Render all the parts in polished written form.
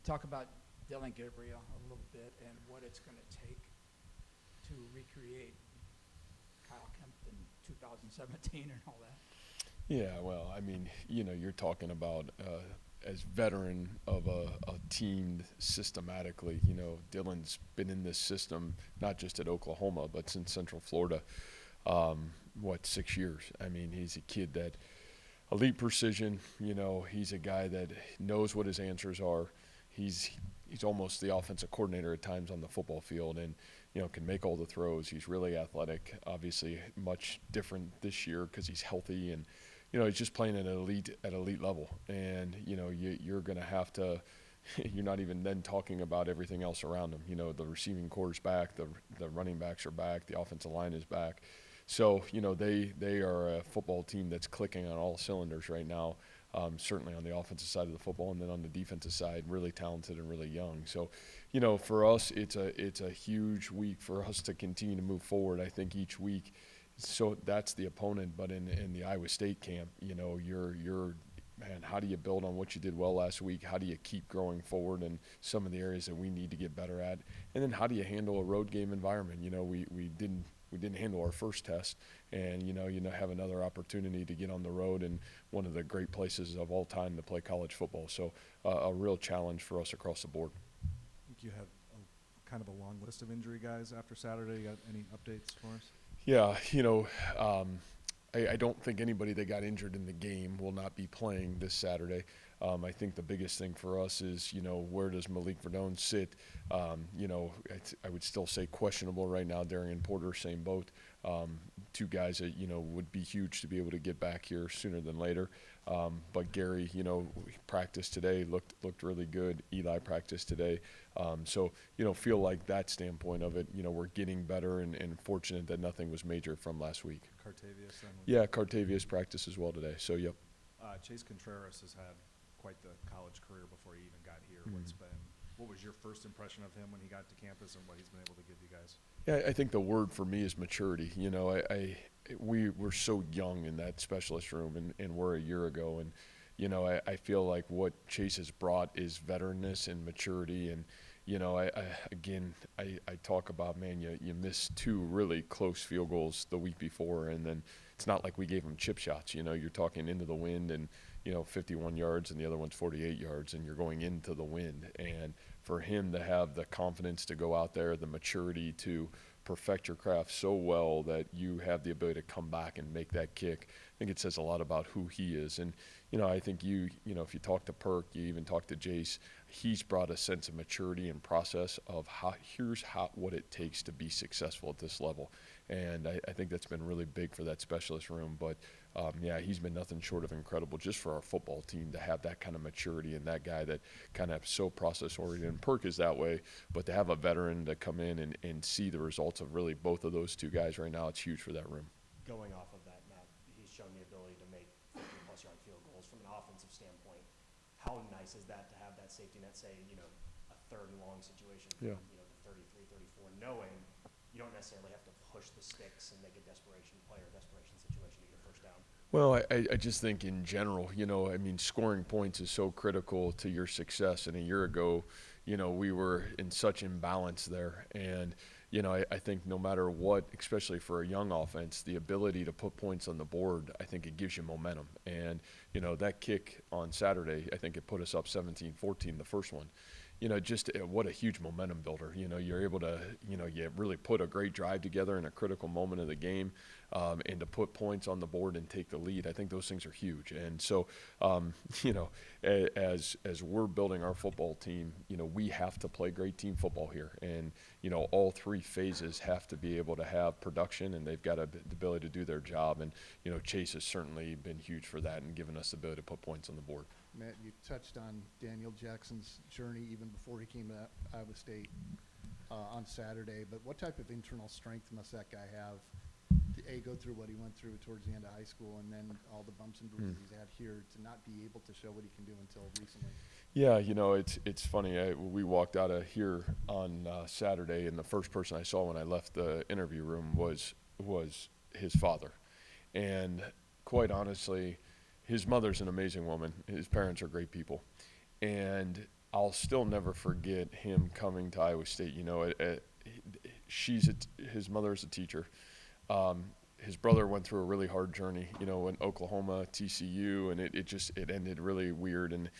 talk about Dylan Gabriel a little bit and what it's going to take to recreate Kyle Kemp in 2017 and all that? Yeah, well, I mean, you're talking about as veteran of a team systematically. Dylan's been in this system not just at Oklahoma, but since Central Florida. 6 years? I mean, he's a kid that elite precision. He's a guy that knows what his answers are. He's almost the offensive coordinator at times on the football field, and can make all the throws. He's really athletic. Obviously, much different this year because he's healthy, and he's just playing at elite level. And you're going to have to. You're not even then talking about everything else around him. The receiving core is back, the running backs are back, the offensive line is back. So they are a football team that's clicking on all cylinders right now. Certainly on the offensive side of the football, and then on the defensive side, really talented and really young. So, for us, it's a huge week for us to continue to move forward. I think each week, so that's the opponent. But in the Iowa State camp, you're man, how do you build on what you did well last week? How do you keep growing forward in some of the areas that we need to get better at? And then how do you handle a road game environment? We didn't handle our first test, and have another opportunity to get on the road in one of the great places of all time to play college football. So a real challenge for us across the board. I think you have kind of a long list of injury guys after Saturday. You got any updates for us? Yeah, I don't think anybody that got injured in the game will not be playing this Saturday. I think the biggest thing for us is, where does Malik Verdone sit? I would still say questionable right now. Darian Porter, same boat. Two guys that, would be huge to be able to get back here sooner than later. But Gary, practiced today, looked really good. Eli practiced today. So, feel like that standpoint of it, we're getting better and fortunate that nothing was major from last week. Cartavius then? Yeah, Cartavius practiced as well today. So, yep. Chase Contreras has had quite the college career before he even got here. What was your first impression of him when he got to campus and what he's been able to give you guys? Yeah, I think the word for me is maturity. We were so young in that specialist room, and we're a year ago, and I feel like what Chase has brought is veteranness and maturity. And I talk about, man, you missed two really close field goals the week before, and then it's not like we gave him chip shots. You're talking into the wind and 51 yards, and the other one's 48 yards, and you're going into the wind. And for him to have the confidence to go out there, the maturity to perfect your craft so well that you have the ability to come back and make that kick, I think it says a lot about who he is. And I think if you talk to Perk, you even talk to Jace, he's brought a sense of maturity and process of what it takes to be successful at this level. And I think that's been really big for that specialist room. But he's been nothing short of incredible just for our football team to have that kind of maturity and that guy that kind of so process oriented. And Perk is that way, but to have a veteran to come in and see the results of really both of those two guys right now, it's huge for that room. Going off of that, Matt, he's shown the ability to make 50-plus yard field goals from an offensive standpoint. How nice is that to have that safety net, say, a third and long situation from, the 33, 34, knowing you don't necessarily have to push the sticks and make a desperation play or desperation situation to get a first down? Well, I just think in general, scoring points is so critical to your success. And a year ago, we were in such imbalance there. And, I think no matter what, especially for a young offense, the ability to put points on the board, I think it gives you momentum. And, that kick on Saturday, I think it put us up 17-14, the first one. Just what a huge momentum builder. You're able to, you really put a great drive together in a critical moment of the game, and to put points on the board and take the lead. I think those things are huge. And so, as we're building our football team, we have to play great team football here. And, all three phases have to be able to have production, and they've got the ability to do their job. And, Chase has certainly been huge for that and given us the ability to put points on the board. Matt, you touched on Daniel Jackson's journey even before he came to Iowa State on Saturday, but what type of internal strength must that guy have to, go through what he went through towards the end of high school and then all the bumps and bruises he's had here to not be able to show what he can do until recently? Yeah, it's funny. We walked out of here on Saturday, and the first person I saw when I left the interview room was his father. And quite honestly, his mother's an amazing woman. His parents are great people. And I'll still never forget him coming to Iowa State. You know, his mother's a teacher. His brother went through a really hard journey, you know, in Oklahoma, TCU, and it ended really weird. And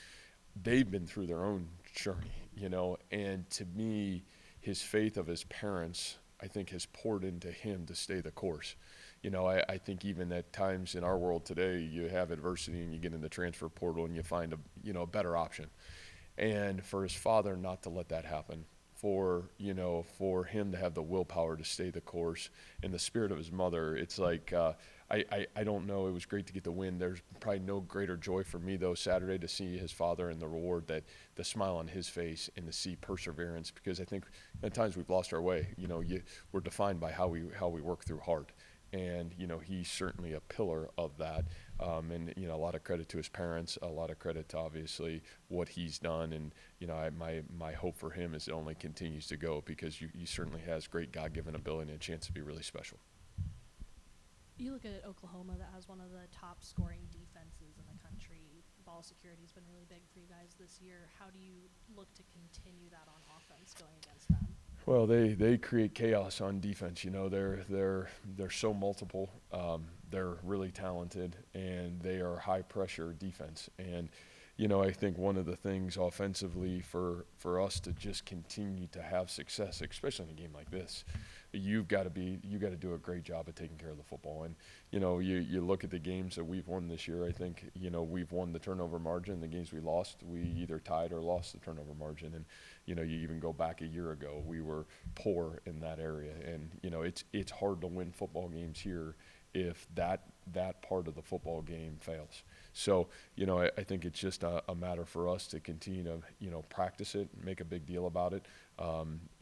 they've been through their own journey, you know. And to me, his faith of his parents, I think, has poured into him to stay the course. You know, I think even at times in our world today, you have adversity and you get in the transfer portal and you find a better option. And for his father not to let that happen, for him to have the willpower to stay the course, in the spirit of his mother, it's like I don't know. It was great to get the win. There's probably no greater joy for me though Saturday to see his father and the reward, that the smile on his face, and to see perseverance, because I think at times we've lost our way. You know, we're defined by how we work through hard. And, you know, he's certainly a pillar of that. And, you know, a lot of credit to his parents, a lot of credit to obviously what he's done. And, you know, my hope for him is it only continues to go, because he certainly has great God-given ability and a chance to be really special. You look at Oklahoma, that has one of the top scoring defenses in the country. Ball security has been really big for you guys this year. How do you look to continue that on offense going against them? Well, they create chaos on defense. You know, they're so multiple. They're really talented, and they are high pressure defense. And, you know, I think one of the things offensively for us to just continue to have success, especially in a game like this, you got to do a great job of taking care of the football. And, you know, you look at the games that we've won this year. I think, you know, we've won the turnover margin. The games we lost, we either tied or lost the turnover margin. And, you know, you even go back a year ago, we were poor in that area. And, you know, it's hard to win football games here if that part of the football game fails. So, you know, I think it's just a matter for us to continue to, you know, practice it, make a big deal about it,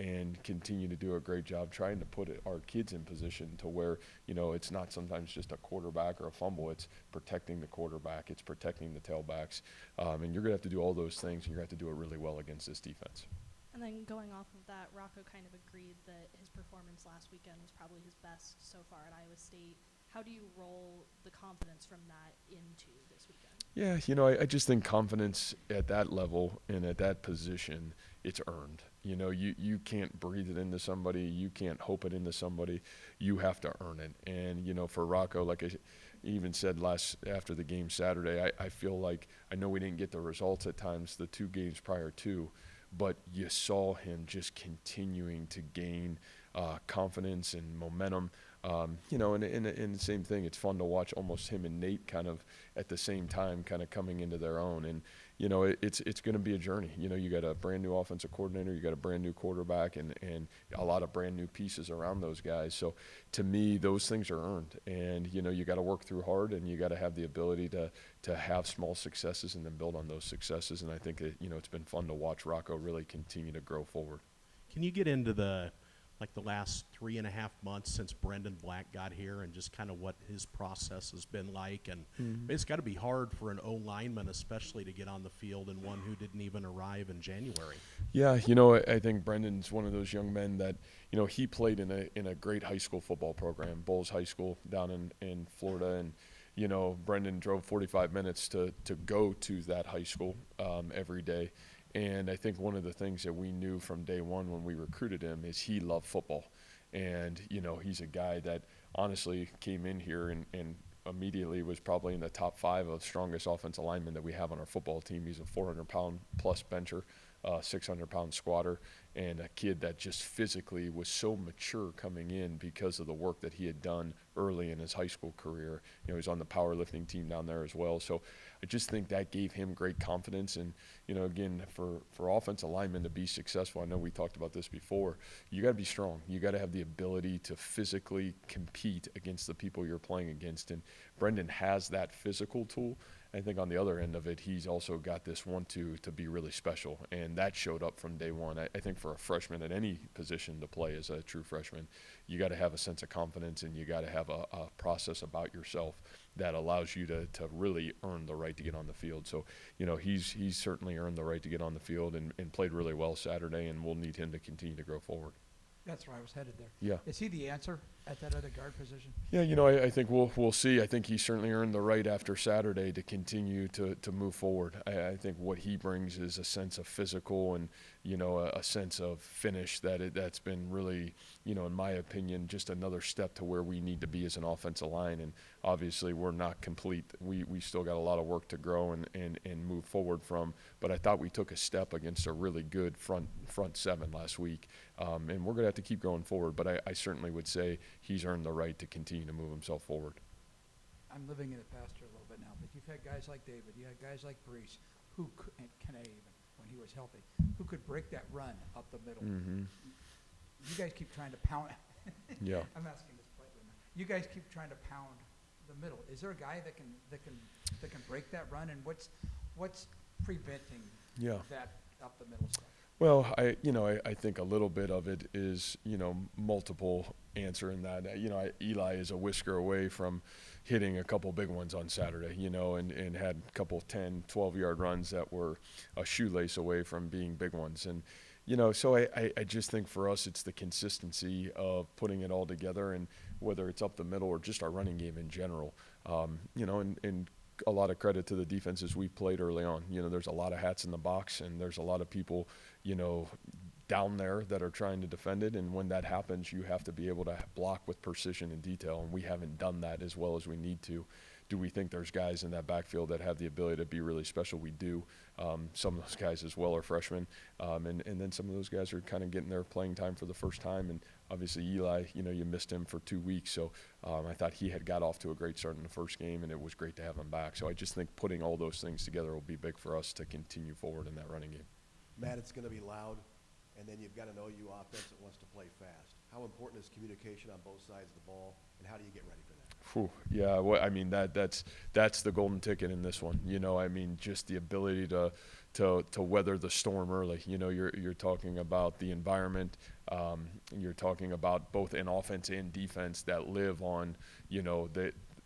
and continue to do a great job trying to put our kids in position to where, you know, it's not sometimes just a quarterback or a fumble. It's protecting the quarterback. It's protecting the tailbacks. And you're going to have to do all those things, and you're going to have to do it really well against this defense. And then going off of that, Rocco kind of agreed that his performance last weekend was probably his best so far at Iowa State. How do you roll the confidence from that into this weekend? Yeah, you know, I just think confidence at that level and at that position, it's earned. You know, you can't breathe it into somebody. You can't hope it into somebody. You have to earn it. And, you know, for Rocco, like I even said after the game Saturday, I feel like, I know we didn't get the results at times the two games prior to, but you saw him just continuing to gain confidence and momentum. You know, and the same thing, it's fun to watch almost him and Nate kind of at the same time kind of coming into their own. And, you know, it's going to be a journey. You know, you got a brand new offensive coordinator, you got a brand new quarterback, and a lot of brand new pieces around those guys. So to me, those things are earned. And, you know, you got to work through hard, and you got to have the ability to have small successes and then build on those successes. And I think that, you know, it's been fun to watch Rocco really continue to grow forward. Can you get into the last 3.5 months since Brendan Black got here, and just kind of what his process has been like? And It's got to be hard for an O-lineman, especially, to get on the field, and one who didn't even arrive in January. Yeah, you know, I think Brendan's one of those young men that, you know, he played in a great high school football program, Bowles High School down in Florida. And, you know, Brendan drove 45 minutes to go to that high school every day. And I think one of the things that we knew from day one when we recruited him is he loved football. And, you know, he's a guy that honestly came in here and immediately was probably in the top 5 of strongest offensive linemen that we have on our football team. He's a 400-pound plus bencher, 600-pound squatter, and a kid that just physically was so mature coming in because of the work that he had done early in his high school career. You know, he's on the powerlifting team down there as well. So I just think that gave him great confidence. And, you know, again, for offensive linemen to be successful, I know we talked about this before, you got to be strong. You got to have the ability to physically compete against the people you're playing against. And Brendan has that physical tool. I think on the other end of it, he's also got this to be really special, and that showed up from day one. I think for a freshman at any position to play as a true freshman, you got to have a sense of confidence, and you got to have a process about yourself that allows you to really earn the right to get on the field. So, you know, he's certainly earned the right to get on the field and played really well Saturday, and we'll need him to continue to grow forward. That's where I was headed there. Yeah. Is he the answer at that other guard position? Yeah, I think we'll see. I think he certainly earned the right after Saturday to continue to move forward. I think what he brings is a sense of physical and, a sense of finish that's been really, in my opinion, just another step to where we need to be as an offensive line. And obviously we're not complete. We still got a lot of work to grow and move forward from. But I thought we took a step against a really good front seven last week. And we're going to have to keep going forward. But I certainly would say he's earned the right to continue to move himself forward. I'm living in the past here a little bit now, but you've had guys like David, you had guys like Brees, who could, and Kene even, when he was healthy, who could break that run up the middle. Mm-hmm. You guys keep trying to pound. Yeah. I'm asking this politely now. You guys keep trying to pound the middle. Is there a guy that can break that run, and what's preventing that up the middle stuff? Well, I think a little bit of it is, multiple answer in that. Eli is a whisker away from hitting a couple big ones on Saturday, and had a couple 10, 12-yard runs that were a shoelace away from being big ones. And, so I just think for us it's the consistency of putting it all together, and whether it's up the middle or just our running game in general, and a lot of credit to the defenses we played early on. There's a lot of hats in the box, and there's a lot of people, down there that are trying to defend it. And when that happens, you have to be able to block with precision and detail. And we haven't done that as well as we need to. Do we think there's guys in that backfield that have the ability to be really special? We do. Some of those guys as well are freshmen. And then some of those guys are kind of getting their playing time for the first time. And obviously Eli, you missed him for 2 weeks. So I thought he had got off to a great start in the first game, and it was great to have him back. So I just think putting all those things together will be big for us to continue forward in that running game. Matt, it's going to be loud, and then you've got an OU offense that wants to play fast. How important is communication on both sides of the ball, and how do you get ready for that? Whew, yeah, well, I mean that's the golden ticket in this one. Just the ability to weather the storm early. You're talking about the environment. You're talking about both in offense and defense that live on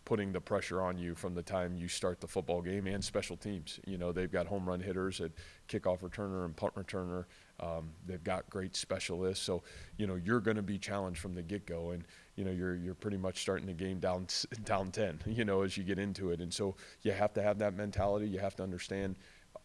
putting the pressure on you from the time you start the football game, and special teams. They've got home run hitters at kickoff returner and punt returner. They've got great specialists. So, you're going to be challenged from the get-go, and, you're pretty much starting the game down 10, as you get into it. And so you have to have that mentality. You have to understand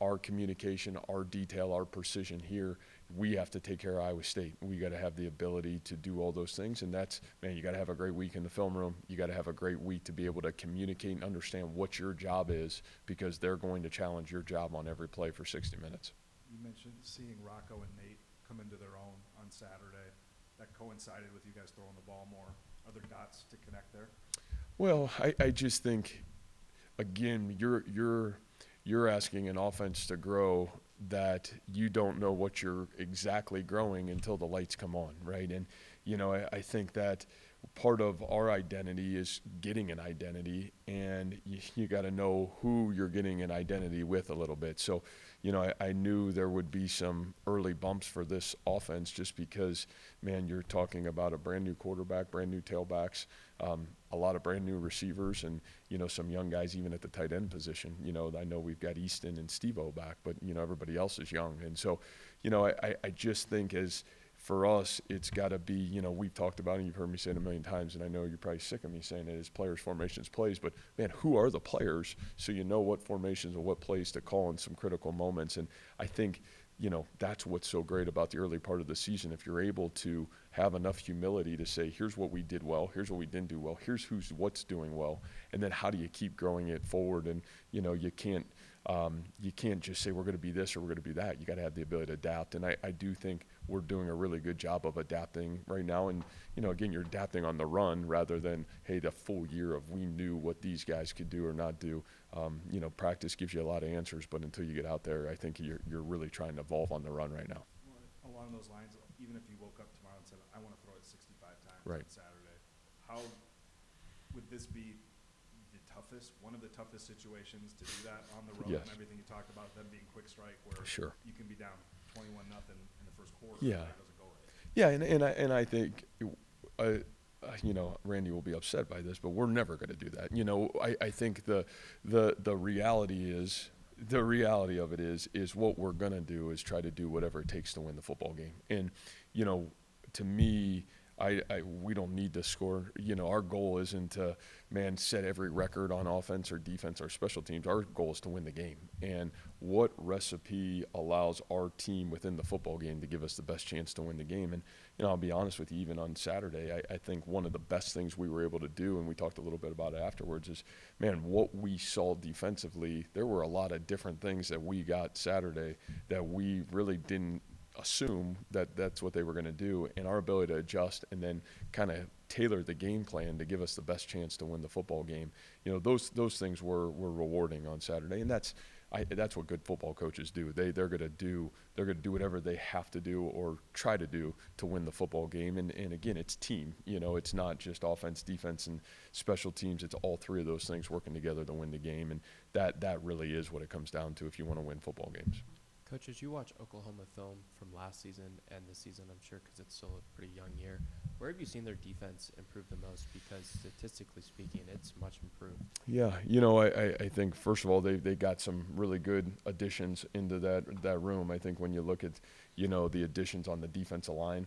our communication, our detail, our precision here. We have to take care of Iowa State. We got to have the ability to do all those things, and that's, man, you got to have a great week in the film room. You got to have a great week to be able to communicate and understand what your job is, because they're going to challenge your job on every play for 60 minutes. You mentioned seeing Rocco and Nate come into their own on Saturday. That coincided with you guys throwing the ball more. Are there dots to connect there? Well, I just think, again, you're asking an offense to grow that you don't know what you're exactly growing until the lights come on, right? And, I think that part of our identity is getting an identity, and you got to know who you're getting an identity with a little bit. So, I knew there would be some early bumps for this offense, just because, man, you're talking about a brand new quarterback, brand new tailbacks, a lot of brand new receivers, and, some young guys even at the tight end position. I know we've got Easton and Steve-O back, but, everybody else is young. And so, I just think for us, it's got to be, we've talked about it, and you've heard me say it a million times, and I know you're probably sick of me saying it, is players, formations, plays, but, man, who are the players, so you know what formations and what plays to call in some critical moments. And I think, that's what's so great about the early part of the season. If you're able to have enough humility to say, here's what we did well, here's what we didn't do well, here's what's doing well, and then how do you keep growing it forward. And, you can't just say we're going to be this or we're going to be that. You got to have the ability to adapt. And I do think we're doing a really good job of adapting right now. And, again, you're adapting on the run rather than, hey, the full year of we knew what these guys could do or not do. Practice gives you a lot of answers, but until you get out there, I think you're really trying to evolve on the run right now. Well, along those lines, even if you woke up tomorrow and said, I want to throw it 65 times Right. on Saturday, how would this be one of the toughest situations to do that on the road? Yes. And everything you talked about, them being quick strike, where Sure. you can be down 21-0 in the first quarter. Yeah. If that doesn't go right. Yeah, and I think, Randy will be upset by this, but we're never going to do that. I think the reality of it is what we're going to do is try to do whatever it takes to win the football game. And, to me, we don't need to score. You know, our goal isn't to, man, set every record on offense or defense or special teams. Our goal is to win the game. And what recipe allows our team within the football game to give us the best chance to win the game? And, you know, I'll be honest with you, even on Saturday, I think one of the best things we were able to do, and we talked a little bit about it afterwards, is, man, what we saw defensively, there were a lot of different things that we got Saturday that we really didn't assume that that's what they were going to do, and our ability to adjust and then kind of tailor the game plan to give us the best chance to win the football game. You know, those things were rewarding on Saturday, and that's what good football coaches do. They're going to do whatever they have to do or try to do to win the football game. And again, it's team. You know, it's not just offense, defense, and special teams. It's all three of those things working together to win the game, and that really is what it comes down to if you want to win football games. Coach, as you watch Oklahoma film from last season and this season, I'm sure because it's still a pretty young year, where have you seen their defense improve the most? Because statistically speaking, it's much improved. Yeah, you know, I think, first of all, they got some really good additions into that room. I think when you look at, you know, the additions on the defensive line,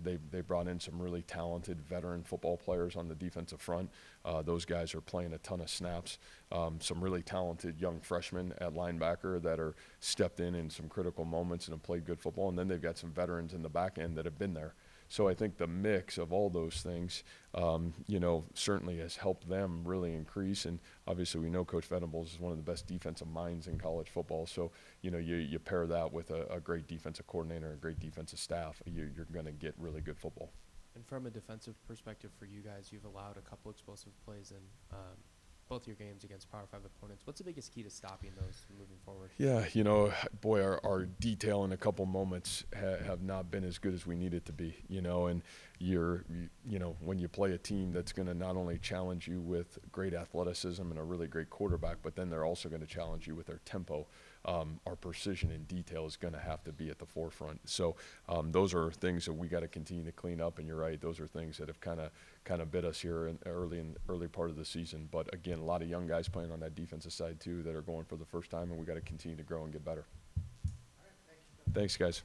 they brought in some really talented veteran football players on the defensive front. Those guys are playing a ton of snaps. Some really talented young freshmen at linebacker that are stepped in some critical moments and have played good football. And then they've got some veterans in the back end that have been there. So I think the mix of all those things, you know, certainly has helped them really increase. And obviously we know Coach Venables is one of the best defensive minds in college football. So, you know, you pair that with a great defensive coordinator, a great defensive staff, you're going to get really good football. And from a defensive perspective for you guys, you've allowed a couple explosive plays in both your games against Power 5 opponents. What's the biggest key to stopping those moving forward? Yeah, you know, boy, our detail in a couple moments have not been as good as we need it to be, you know, and you know, when you play a team that's going to not only challenge you with great athleticism and a really great quarterback, but then they're also going to challenge you with their tempo. Our precision and detail is going to have to be at the forefront. So those are things that we got to continue to clean up. And you're right; those are things that have kind of bit us here in early part of the season. But again, a lot of young guys playing on that defensive side too that are going for the first time, and we got to continue to grow and get better. All right, thanks, guys.